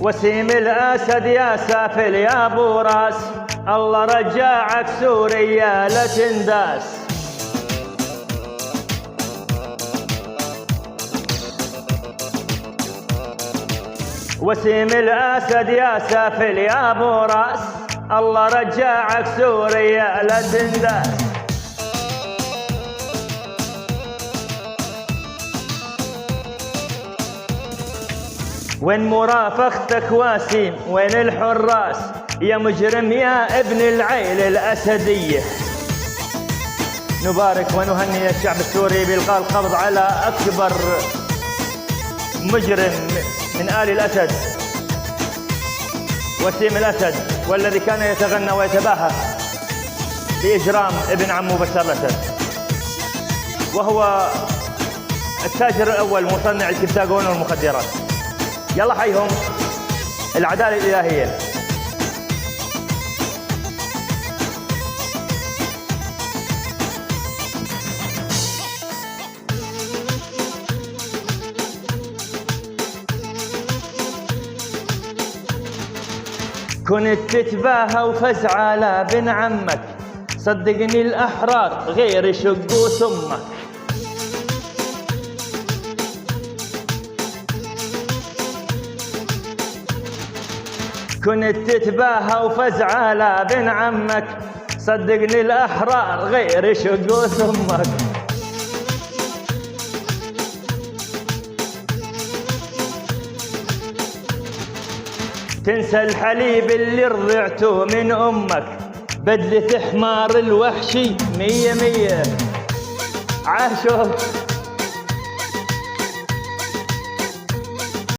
وسيم الأسد يا سافل يا ابو راس، الله رجعك سوريا لا تنداس. وسيم الأسد يا سافل يا ابو راس، الله رجعك سوريا لا تنداس. وين مرافقتك وسيم؟ وين الحراس يا مجرم يا ابن العيل الأسدية؟ نبارك ونهنئ الشعب السوري بإلقاء القبض على أكبر مجرم من آل الأسد، وسيم الأسد، والذي كان يتغنى ويتباهى بإجرام ابن عمه بشار الأسد، وهو التاجر الأول مصنع الكبتاجون والمخدرات. يلا حيهم العدالة الإلهية. كنت تتباهى وفزع على بن عمك، صدقني الأحرار غير يشقوا سمك. كنت تتباهى وفزع على بن عمك، صدقني الأحرار غير يشقوا سمك. تنسى الحليب اللي رضعته من أمك، بدلة حمار الوحشي 100 100. عاشوا